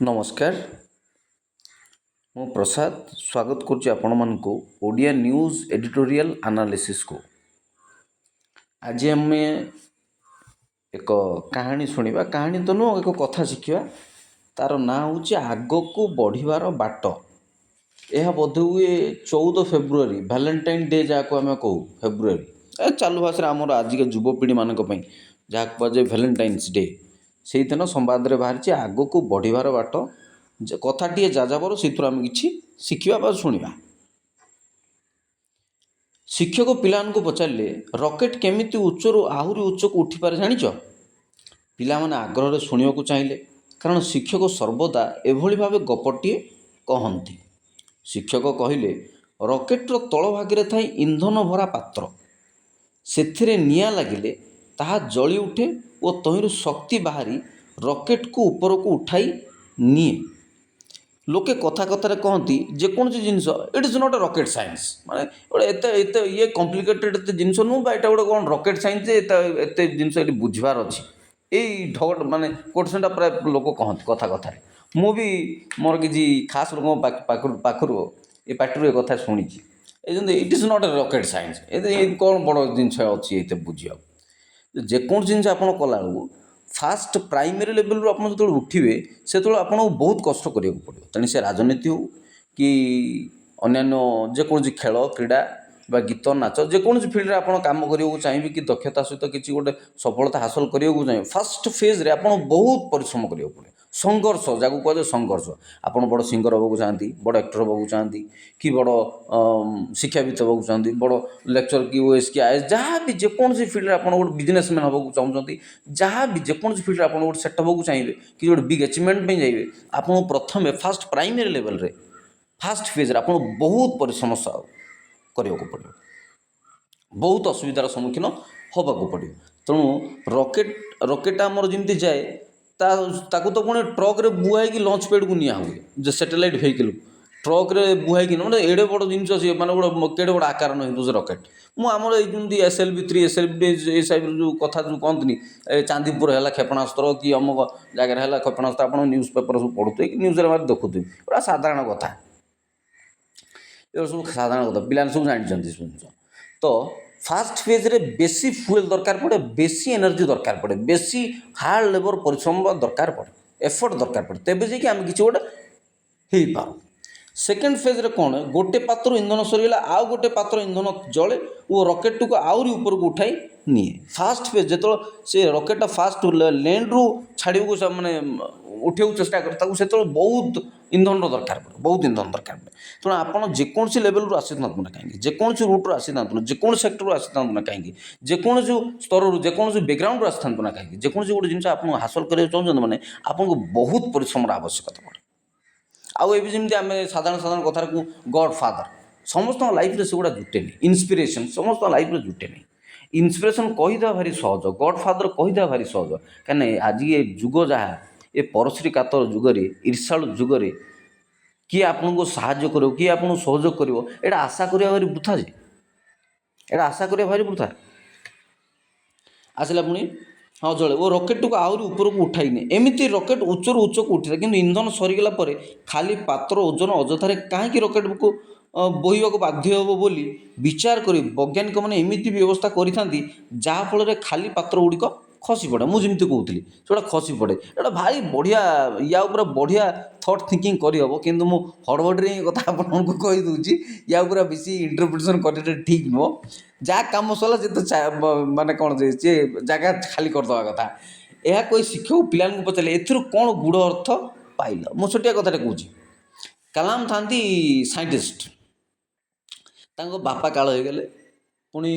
नमस्कार मु प्रसाद स्वागत करुच्ची आपण मानक ओडिया न्यूज एडिटोरियल एनालिसिस को। आज आम एक कहानी शुणा कहानी तो नुह एक कथा शिखा तार ना हूँ आग को बढ़िबार बाट। यह बोध हुए 14 फेब्रुआरी भैलेंटाइन डे जहाँ को आम कहू फेब्रुआरी चालू भाषा आमर आज के युवपीढ़ी मान जहाँ कहुए भैलेंटाइन्स डे से दिन संवाद में बाहरी आग को बढ़िबार बाट कथाटे जाजाबर से आम कि शिखा शुणा। शिक्षक पिलाମାନଙ୍କୁ पचारे रॉकेट केमिति उच्चरू आहरी उच्च को उठी पारे जानिଛ? पिलाମାନେ आग्रह शुणा चाहिए कारण शिक्षक सर्वदा एभली भाव गपटिए कहती। शिक्षक कहले रॉकेटर तल भागे थाई इंधन भरा पात्र से निया लगिले ताहा जली उठे और तहिंरु शक्ति बाहरी रॉकेट को ऊपर को उठाई निए। लोके कथा कथार कहती जेकोसी जिनस it is not a rocket science माने एत एत ये कॉम्प्लिकेटेड जिनस नु बा एटा गोटे कौन रॉकेट साइंस एत जिनस ये बुझबार अच्छी यही ढगट माने कोटसेंटा प्राय लोक कहती कथा कथार मु भी मोर किसी खास लोक पाखर ये पार्टी कथा शुणी it is not a rocket science ये कौन बड़ जिनस अच्छी ये बुझा जेकोसी जिनस आप कला फास्ट प्राइमरी लेवल रू आप जो उठे से आपको बहुत कष्ट करा पड़ो तेणु से राजनीति हो कि अन्यान्य जेकोसी खेल क्रीड़ा बा गीत नाच जेकोसी फिल्ड में आप कम करने चाहिए कि दक्षता सहित किसी गोटे सफलता हासिल करने चाहिए फास्ट फेज रे आप बहुत परिश्रम करा पड़े संघर्ष जहाँ कहुए संघर्ष आप बड़ सिंगर हाँक चाहती बड़ एक्टर हाँक चाहती कि बड़ शिक्षाविद हाँक चाहती बड़ लेक्चर कि ओएस कि आईएएस जहाँ भी जेकोसी फील्ड में आप गोटे बिजनेसमैन हाँक चाहते जहाँ भी जेकोसी फील्ड में आप गोटे सेट हाँक चाहिए कि गोटे बिग अचिवमेंट जाइए आप प्रथम फास्ट प्राइमरी लेवल रे फास्ट फेज आप बहुत परिश्रम करने को पड़ो बहुत असुविधार सम्मुखीन होबाक पड़ो। तेणु रॉकेट आमर जमी जाए ताकू तो पुणी ट्रक रे बुआई लंच पैड को निया हुए जो सैटेलाइट व्हीकल ट्रक रे बुआई मैंने एडे बड़ जिन मैंने गोटे केड़े बड़ आकार नहीं रॉकेट मुझे ये SLV3 SLV जो कथा जो कहती चांदीपुर है क्षेपणास्त्र कि अमुक जगह है क्षेपणास्त्र आप न्यूज पेपर सब पढ़ुए कि न्यूज देखुए गोटा साधारण कथा ये सब साधारण कथा पिला सब जानते। तो फास्ट फेज रे बेसी फ्यूएल दरकार पड़े बेसी एनर्जी दरकार पड़े बेसी हार्ड लेबर परिश्रम दरकार पड़े एफर्ट दरकार पड़े तेज जाकि आम किसी गोटे हो पार। सेकेंड फेज रे कौन गोटे पात्र इंधन सरीगला आउ गोटे पात्र इंधन जले वो रॉकेट को आहरी ऊपर को उठाई निए। फास्ट फेज जो से रॉकेट फास्ट लैंड रु छाड़ को मैंने उठे चेष्टा कर से बहुत इंधन दरकार पड़े बहुत इंधन दरकार पड़े। तेणु आपड़ जेकोसी लेवल रू आसी था ना कहीं जेकोसी रूट रू आसी था जेकोसी सेक्टर रू आसी था ना कहीं जेकोसी स्तर रू जेकोसी बैकग्राउंड रू आसी था ना कहीं जेकोसी गोटे जिन आप हासिल करने चाहते मैंने आपको बहुत परिश्रम आवश्यकता पड़े। आउ ये जमी आम साधारण साधारण कथार को गॉड फादर समस्त लाइफ रे से गुड़ा जुटे नहीं इंस्पिरेशन समस्त लाइफ रे जुटे नहीं इंस्पिरेशन कहीदे भारी सहज गॉड फादर कहीदे भारी सहज कहीं आज ये जुग जहाँ ये परश्री कातर जुगरे ईर्षालु जुगरे किए आपको साहाय्य कर किए आपको सहयोग कर एटा आशा करिया भारी वृथा जे एटा आशा करिया भारी वृथा आसला पुणी हाँ जले वो रॉकेट को आहरी ऊपर को उठाईने एमती रॉकेट उच्चर उच्च को उठी कि इंधन सरीगला खाली पात्र ओजन अजथार कहीं रॉकेट को बोहवाक बाध्य हे बोली विचार कर वैज्ञानिक मैंने एमती व्यवस्था करा खाली पात्र गुड़िक खसी पड़े मुझे कहती से खसी पड़े एटा भारी बढ़िया या बढ़िया थॉट थिंकिंग करहब कि हड़बड़ी कथा आपको कहीदे या बेसी इंटरप्रिटेशन कर ठीक नुह जहाँ कम सरला से तो माने कौन सी जगह खाली करदे कथा यह कोई शिक्षक पिला पचारे ए कौन गुड़ अर्थ पाइल मु छोटिया कथा कहूँ कलाम था साइंटिस्ट बापा काल हो गले पुणी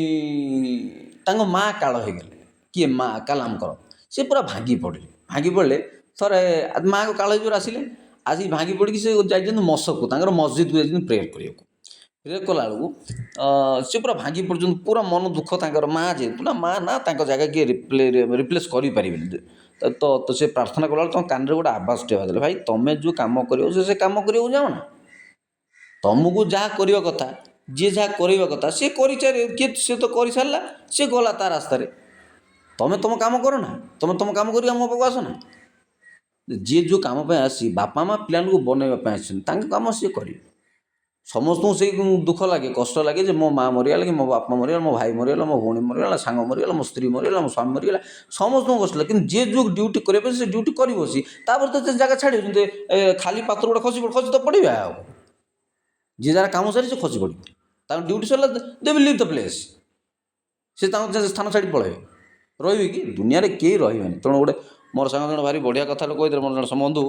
माँ काल हो गले किए माँ कलाम कर सी पूरा भांगी पड़े थरे माँ को काल जोर आसिले आसिक भांगी पड़ी से जाइए मसक को मस्जिद को जाइए प्रेयर करने प्रेयर कला सी पूरा भांगी पड़ पूरा मन दुख तर माँ जेहतु ना माँ ना जगह किए रिप्लेस करें तो से प्रार्थना कला तुम कान गोटे आवाज टे बाजे भाई तुम्हें जो कम कर कम कर जाओ ना तुमको जहाँ करवा कथा जी जहाँ करवा कथा सी कर सी तो कर सारा सी गला ता रास्तार तुम्हें तुम कम करो ना तुम कम कर मो पाक आस ना ଯିଏ ଯେଉଁ କାମ ପାଇଁ ଆସି ବାପା ମା ପିଲାଙ୍କୁ ବନେଇବା ପାଇଁ ଆସିଛନ୍ତି ତାଙ୍କ କାମ ସିଏ କରିବେ। ସମସ୍ତଙ୍କୁ ସେଇ ଦୁଃଖ ଲାଗେ, କଷ୍ଟ ଲାଗେ ଯେ ମୋ ମାଆ ମରିଗଲା, କି ମୋ ବାପା ମରିଗଲା, ମୋ ଭାଇ ମରିଗଲା, ମୋ ଭଉଣୀ ମରିଗଲା, ସାଙ୍ଗ ମରିଗଲା, ମୋ ସ୍ତ୍ରୀ ମରିଗଲା, ମୋ ସ୍ୱାମୀ ମରିଗଲା, ସମସ୍ତଙ୍କୁ କଷ୍ଟ ଲାଗେ। କିନ୍ତୁ ଯିଏ ଯେଉଁ ଡ୍ୟୁଟି କରିବା ପାଇଁ ସେ ଡ୍ୟୁଟି କରିବ ସିଏ, ତାପରେ ତ ସେ ଜାଗା ଛାଡ଼ିବ। କିନ୍ତୁ ଖାଲି ପାତ୍ର ଗୋଟେ ଖସି ତ ପଡ଼ିବେ। ଆଉ ଯିଏ ଯାହାର କାମ ସାରି ସେ ଖସି ପଡ଼ିବେ, ତାଙ୍କ ଡ୍ୟୁଟି ସରିଲା, they will leave the place. ସେ ତାଙ୍କ ସ୍ଥାନ ଛାଡ଼ି ପଳାଇବେ। ରହିବେ କି? ଦୁନିଆରେ କେହି ରହିବେନି। ତେଣୁ ଗୋଟେ ମୋର ସାଙ୍ଗ ଜଣେ ଭାରି ବଢ଼ିଆ କଥାଟା କହିଥିଲେ, ମୋର ଜଣେ ବନ୍ଧୁ,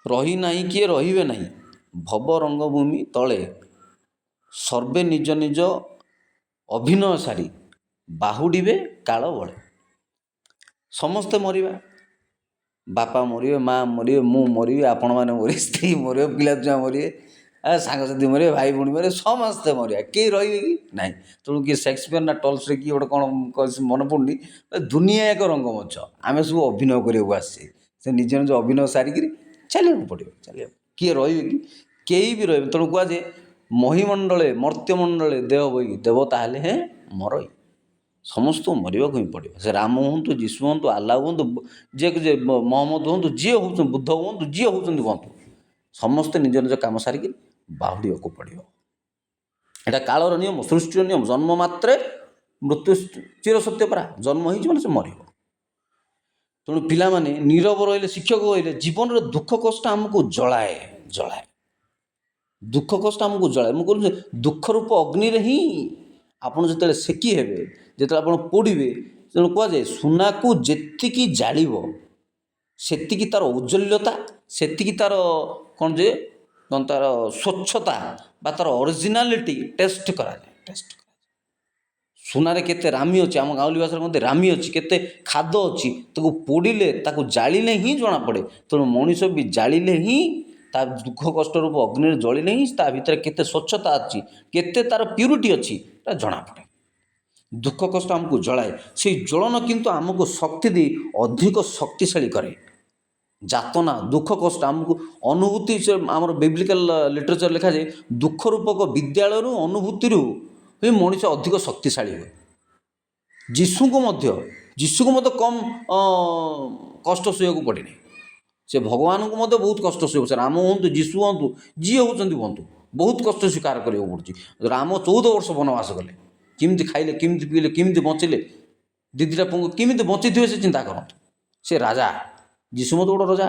ରହି ନାହିଁ କିଏ ରହିବେ ନାହିଁ, ଭବ ରଙ୍ଗଭୂମି ତଳେ ସର୍ବେ ନିଜ ନିଜ ଅଭିନୟ ସାରି ବାହୁଡ଼ିବେ କାଳ ବଳେ। ସମସ୍ତେ ମରିବା, ବାପା ମରିବେ, ମା ମରିବେ, ମୁଁ ମରିବି, ଆପଣମାନେ ମରିବେ, ସ୍ତ୍ରୀ ମରିବେ, ପିଲାଛୁଆ ମରିବେ, ସାଙ୍ଗସାଥି ମରିବେ, ଭାଇ ଭଉଣୀ ମରିବେ, ସମସ୍ତେ ମରିବା, କେହି ରହିବେ କି ନାହିଁ। ତେଣୁ କିଏ ସେକ୍ସପିୟର ନା ଟଲ୍ସରେ କିଏ ଗୋଟେ କ'ଣ ମନେ ପଡ଼ୁନି, ଦୁନିଆ ଏକ ରଙ୍ଗମଞ୍ଚ, ଆମେ ସବୁ ଅଭିନୟ କରିବାକୁ ଆସିଛେ। ସେ ନିଜ ନିଜ ଅଭିନୟ ସାରିକିରି ଚାଲିବାକୁ ପଡ଼ିବ, ଚାଲିବାକୁ। କିଏ ରହିବେ କି? କେହି ବି ରହିବେ। ତେଣୁ କୁହାଯାଏ ମହିମଣ୍ଡଳେ ମର୍ତ୍ତ୍ୟମଣ୍ଡଳେ ଦେହ ବହି ଦେବତା ହେଲେ ହେଁ ମରଇ। ସମସ୍ତଙ୍କୁ ମରିବାକୁ ହିଁ ପଡ଼ିବ। ସେ ରାମ ହୁଅନ୍ତୁ, ଯୀଶୁ ହୁଅନ୍ତୁ, ଆଲ୍ଲାହ ହୁଅନ୍ତୁ, ଯିଏ ମହମ୍ମଦ ହୁଅନ୍ତୁ, ଯିଏ ହେଉଛନ୍ତି, ବୁଦ୍ଧ ହୁଅନ୍ତୁ, ଯିଏ ହେଉଛନ୍ତି ହୁଅନ୍ତୁ, ସମସ୍ତେ ନିଜ ନିଜ କାମ ସାରିକି ବାହୁଡ଼ିବାକୁ ପଡ଼ିବ। ଏଇଟା କାଳର ନିୟମ, ସୃଷ୍ଟିର ନିୟମ। ଜନ୍ମ ମାତ୍ରେ ମୃତ୍ୟୁ ଚିର ସତ୍ୟ ପରା। ଜନ୍ମ ହେଇଛି ମାନେ ସେ ମରିବ। ତେଣୁ ପିଲାମାନେ ନୀରବ ରହିଲେ, ଶିକ୍ଷକ କହିଲେ ଜୀବନରେ ଦୁଃଖ କଷ୍ଟ ଆମକୁ ଜଳାଏ। ଦୁଃଖ କଷ୍ଟ ଆମକୁ ଜଳାଏ। ମୁଁ କହୁଛି ଦୁଃଖ ରୂପ ଅଗ୍ନିରେ ହିଁ ଆପଣ ଯେତେବେଳେ ସେକି ହେବେ, ଯେତେବେଳେ ଆପଣ ପୋଡ଼ିବେ, ତେଣୁ କୁହାଯାଏ ସୁନାକୁ ଯେତିକି ଜାଳିବ ସେତିକି ତା'ର ଔଜ୍ଜଲ୍ୟତା, ସେତିକି ତା'ର କ'ଣ ଯେ ତା'ର ସ୍ୱଚ୍ଛତା ବା ତା'ର ଅରିଜିନାଲିଟି ଟେଷ୍ଟ କରାଯାଏ। ସୁନାରେ କେତେ ରାମି ଅଛି, ଆମ ଗାଉଁଲି ଭାଷାରେ ମଧ୍ୟ ରାମି ଅଛି, କେତେ ଖାଦ ଅଛି, ତାକୁ ପୋଡ଼ିଲେ, ତାକୁ ଜାଳିଲେ ହିଁ ଜଣାପଡ଼େ। ତେଣୁ ମଣିଷ ବି ଜାଳିଲେ ହିଁ, ତା ଦୁଃଖ କଷ୍ଟ ରୂପ ଅଗ୍ନିରେ ଜଳିଲେ ହିଁ ତା ଭିତରେ କେତେ ସ୍ୱଚ୍ଛତା ଅଛି, କେତେ ତା'ର ପ୍ୟୁରିଟି ଅଛି, ତା ଜଣାପଡ଼େ। ଦୁଃଖ କଷ୍ଟ ଆମକୁ ଜଳାଏ। ସେଇ ଜ୍ୱଳନ କିନ୍ତୁ ଆମକୁ ଶକ୍ତି ଦେଇ ଅଧିକ ଶକ୍ତିଶାଳୀ କରେ। ଯାତନା, ଦୁଃଖ କଷ୍ଟ ଆମକୁ ଅନୁଭୂତି, ଆମର ବିବ୍ଲିକାଲ ଲିଟରେଚର ଲେଖାଯାଏ ଦୁଃଖ ରୂପକ ବିଦ୍ୟାଳୟରୁ, ଅନୁଭୂତିରୁ ହିଁ ମଣିଷ ଅଧିକ ଶକ୍ତିଶାଳୀ ହୁଏ। ଯୀଶୁଙ୍କୁ ମଧ୍ୟ କମ୍ କଷ୍ଟ ସହିବାକୁ ପଡ଼ିନି। ସେ ଭଗବାନଙ୍କୁ ମଧ୍ୟ ବହୁତ କଷ୍ଟ ସହିବ। ସେ ରାମ ହୁଅନ୍ତୁ, ଯୀଶୁ ହୁଅନ୍ତୁ, ଯିଏ ହେଉଛନ୍ତି ହୁଅନ୍ତୁ, ବହୁତ କଷ୍ଟ ସ୍ୱୀକାର କରିବାକୁ ପଡ଼ୁଛି। ରାମ 14 ବର୍ଷ ବନବାସ ଗଲେ, କେମିତି ଖାଇଲେ, କେମିତି ପିଇଲେ, କେମିତି ବଞ୍ଚିଲେ, ଦିଦିଟା ପୁଅଙ୍କୁ କେମିତି ବଞ୍ଚିଥିବେ ସେ ଚିନ୍ତା କରନ୍ତୁ। ସେ ରାଜା, ଯୀଶୁ ମଧ୍ୟ ଗୋଟେ ରଜା।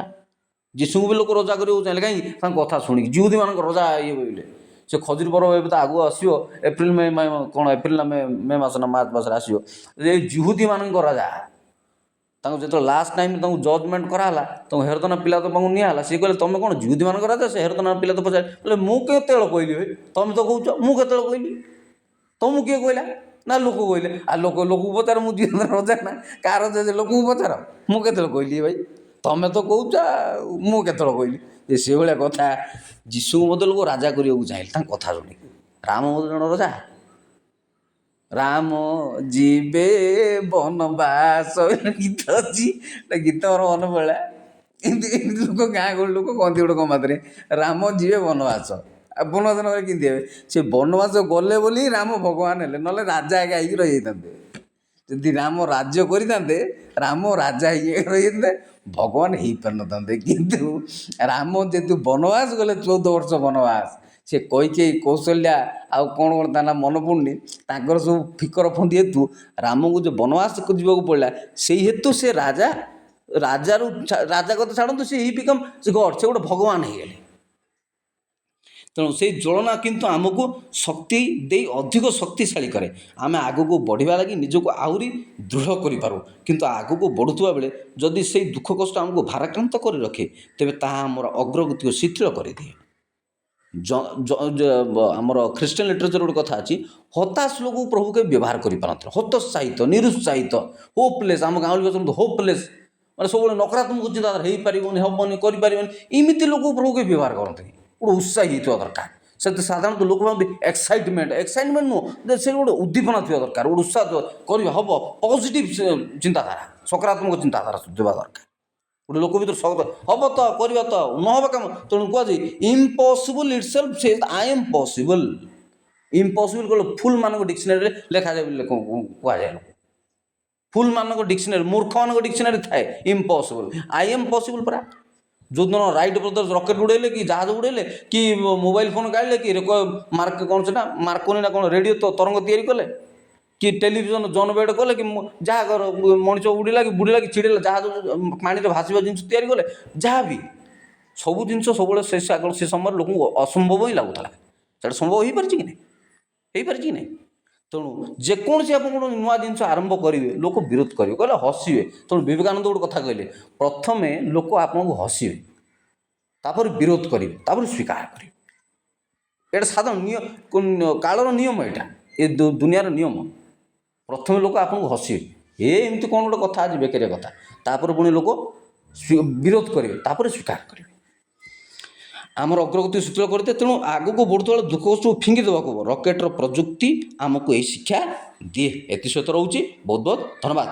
ଯୀଶୁଙ୍କୁ ବି ଲୋକ ରଜା କରିବାକୁ ଚାହିଁଲେ, କାହିଁକି? ତାଙ୍କ କଥା ଶୁଣିକି। ଜିହୁଦୀମାନଙ୍କ ରଜା ଇଏ ବୋଇଲେ। ସେ ଖଜୁରୀ ପର୍ବ ଏବେ ତ ଆଗୁଆ ଆସିବ, ଏପ୍ରିଲ ମେ କ'ଣ ଏପ୍ରିଲ ନା ମେ ମାସ ନା ମାର୍ଚ୍ଚ ମାସରେ ଆସିବ। ଏ ଜିହୁଦୀମାନଙ୍କ ରାଜା, ତାଙ୍କୁ ଯେତେବେଳେ ଲାଷ୍ଟ ଟାଇମ୍ ତାଙ୍କୁ ଜଜମେଣ୍ଟ କରାହେଲା, ତାଙ୍କୁ ହେରୋଦନ ପିଲାତ ପାଖକୁ ନିଆହେଲା। ସିଏ କହିଲେ ତମେ କ'ଣ ଜିହୁଦୀମାନଙ୍କ ରାଜା? ସେ ହେରୋଦନ ପିଲାତ ପଚାରିଲେ, କହିଲେ ମୁଁ କେତେବେଳେ କହିଲି ଭାଇ? ତମେ ତ କହୁଛ, ମୁଁ କେତେବେଳେ କହିଲି? ତମକୁ କିଏ କହିଲା? ନା ଲୋକ କହିଲେ। ଆଉ ଲୋକକୁ ପଚାର, ମୁଁ ଜିହୁଦୀର ରଜା ନା କାହାର ରଜା? ସେ ଲୋକକୁ ପଚାର, ମୁଁ କେତେବେଳେ କହିଲି ଭାଇ? ତମେ ତ କହୁଛ, ମୁଁ କେତେବେଳେ କହିଲି? ଯେ ସେଭଳିଆ କଥା। ଯୀଶୁଙ୍କୁ ମଧ୍ୟ ଲୋକ ରାଜା କରିବାକୁ ଚାହିଁଲେ ତାଙ୍କ କଥା ଶୁଣିକି। ରାମ ମଧ୍ୟ ଜଣେ ରଜା। ରାମ ଯିବେ ବନବାସ ଗୀତ ଅଛି, ଗୀତ ମୋର ମନେ ପଡ଼ିଲା। ଏମିତି ଲୋକ, ଗାଁ ଗହଳି ଲୋକ କହନ୍ତି ଗୋଟେ ଗମାତରେ, ରାମ ଯିବେ ବନବାସ। ଆଉ ବନବାସ ନଗଲେ କେମିତି ହେବେ? ସେ ବନବାସ ଗଲେ ବୋଲି ରାମ ଭଗବାନ ହେଲେ, ନହେଲେ ରାଜା ଆଜ୍ଞା ହେଇକି ରହିଯାଇଥାନ୍ତେ। ଯଦି ରାମ ରାଜ୍ୟ କରିଥାନ୍ତେ, ରାମ ରାଜା ହେଇକି ରହିଯାଇଥାନ୍ତେ, ଭଗବାନ ହେଇପାରିନଥାନ୍ତେ। କିନ୍ତୁ ରାମ ଯେହେତୁ ବନବାସ ଗଲେ, 14 ବର୍ଷ ବନବାସ, ସେ କୈକେୟୀ, କୌଶଲ୍ୟା, ଆଉ କ'ଣ ତା ନାଁ ମନେ ପଡ଼ୁନି, ତାଙ୍କର ସବୁ ଫିକର ଫନ୍ଦି ହେତୁ ରାମକୁ ଯେଉଁ ବନବାସକୁ ଯିବାକୁ ପଡ଼ିଲା, ସେଇ ହେତୁ ସେ ରାଜାରୁ ରାଜା କଥା ଛାଡ଼ନ୍ତୁ, ସେ ହି ବିକମ୍ ସେ ଗଡ୍, ସେ ଗୋଟେ ଭଗବାନ ହେଇଗଲେ। ତେଣୁ ସେଇ ଜ୍ୱଳନା କିନ୍ତୁ ଆମକୁ ଶକ୍ତି ଦେଇ ଅଧିକ ଶକ୍ତିଶାଳୀ କରେ। ଆମେ ଆଗକୁ ବଢ଼ିବା ଲାଗି ନିଜକୁ ଆହୁରି ଦୃଢ଼ କରିପାରୁ। କିନ୍ତୁ ଆଗକୁ ବଢ଼ୁଥିବା ବେଳେ ଯଦି ସେଇ ଦୁଃଖ କଷ୍ଟ ଆମକୁ ଭାରାକ୍ରାନ୍ତ କରି ରଖେ, ତେବେ ତାହା ଆମର ଅଗ୍ରଗତିକୁ ଶିଥିଳ କରିଦିଏ। ଆମର ଖ୍ରୀଷ୍ଟିଆନ ଲିଟରେଚର ଗୋଟେ କଥା ଅଛି, ହତାଶ ଲୋକକୁ ପ୍ରଭୁ କେବେ ବ୍ୟବହାର କରିପାରନ୍ତି। ହତୋତ୍ସାହିତ, ନିରୁତ୍ସାହିତ, ହୋପଲେସ୍, ଆମ ଗାଁଉଲି ଭାଷାରେ ହୋପଲେସ୍, ମାନେ ସବୁବେଳେ ନକାରାତ୍ମକ ଚିନ୍ତାଧାରା, ହେଇପାରିବନି, ହେବନି, କରିପାରିବନି, ଏମିତି ଲୋକକୁ ପ୍ରଭୁ କେବେ ବ୍ୟବହାର କରନ୍ତିନି। ଗୋଟେ ଉତ୍ସାହୀ ହେଇଥିବା ଦରକାର। ସେତେ ସାଧାରଣତଃ ଲୋକ ଭାବନ୍ତି ଏକ୍ସାଇଟମେଣ୍ଟ ନୁହଁ, ସେ ଗୋଟେ ଉଦ୍ଦୀପନା ଥିବା ଦରକାର, ଗୋଟେ ଉତ୍ସାହ କରିବା, ହେବ, ପଜିଟିଭ୍ ଚିନ୍ତାଧାରା, ସକାରାତ୍ମକ ଚିନ୍ତାଧାରା ଥିବା ଦରକାର। ଗୋଟେ ଲୋକ ଭିତରେ ହେବ ତ, କରିବା ତ, ନହେବ କାମ। ତେଣୁ କୁହାଯାଏ impossible itself says I am possible. Impossible କହିଲେ ଫୁଲ୍ ମାନଙ୍କ ଡିକ୍ସନାରୀରେ ଲେଖାଯାଏ ବୋଲି କୁହାଯାଏ। ଫୁଲ୍ ମାନଙ୍କ ଡିକ୍ସନାରୀ, ମୂର୍ଖମାନଙ୍କ ଡିକ୍ସନାରୀ ଥାଏ ଇମ୍ପସିବଲ୍, ଆଇ ଏମ୍ ପସିବଲ୍ ପରା। ଯେଉଁଦିନ ରାଇଟ୍ ବ୍ରଦର୍ସ ରକେଟ୍ ଉଡ଼େଇଲେ କି ଜାହାଜ ଉଡ଼େଇଲେ କି ମୋବାଇଲ ଫୋନ୍ ଗାଳିଲେ କି କ'ଣ ସେଟା ମାର୍କୋନି ନା କ'ଣ ରେଡ଼ିଓ ତରଙ୍ଗ ତିଆରି କଲେ କି ଟେଲିଭିଜନ ଜନ ବେଡ଼ କଲେ କି ଯାହା ମଣିଷ ଉଡ଼ିଲା କି ବୁଡ଼ିଲା କି ଛିଡ଼ିଲା ଜାହାଜ ପାଣିରେ ଭାସିବା ଜିନିଷ ତିଆରି କଲେ, ଯାହା ବି ସବୁ ଜିନିଷ ସବୁବେଳେ ସେ ସମୟରେ ଲୋକଙ୍କୁ ଅସମ୍ଭବ ହିଁ ଲାଗୁଥିଲା। ସେଇଟା ସମ୍ଭବ ହେଇପାରିଛି କି ନାହିଁ? ହେଇପାରିଛି କି ନାହିଁ? ତେଣୁ ଯେକୌଣସି ଆପଣ ଗୋଟେ ନୂଆ ଜିନିଷ ଆରମ୍ଭ କରିବେ ଲୋକ ବିରୋଧ କରିବେ, କହିଲେ ହସିବେ। ତେଣୁ ବିବେକାନନ୍ଦ ଗୋଟେ କଥା କହିଲେ, ପ୍ରଥମେ ଲୋକ ଆପଣଙ୍କୁ ହସିବେ, ତାପରେ ବିରୋଧ କରିବେ, ତାପରେ ସ୍ୱୀକାର କରିବେ। ଏଇଟା ସାଧାରଣ କାଳର ନିୟମ, ଏଇଟା ଏ ଦୁନିଆର ନିୟମ। ପ୍ରଥମେ ଲୋକ ଆପଣଙ୍କୁ ହସିବେ, ଏମିତି କ'ଣ ଗୋଟେ କଥା ଆଜି ବେକାରିଆ କଥା, ତାପରେ ପୁଣି ଲୋକ ବିରୋଧ କରିବେ, ତାପରେ ସ୍ୱୀକାର କରିବେ। ଆମର ଅଗ୍ରଗତି ସୂଚଳ କରିଥାଏ। ତେଣୁ ଆଗକୁ ବଢ଼ୁଥିବା ଦୁଃଖ କଷ୍ଟକୁ ଫିଙ୍ଗି ଦେବାକୁ ରକେଟ୍ର ପ୍ରଯୁକ୍ତି ଆମକୁ ଏହି ଶିକ୍ଷା ଦିଏ। ଏଥି ସହିତ ରହୁଛି। ବହୁତ ବହୁତ ଧନ୍ୟବାଦ।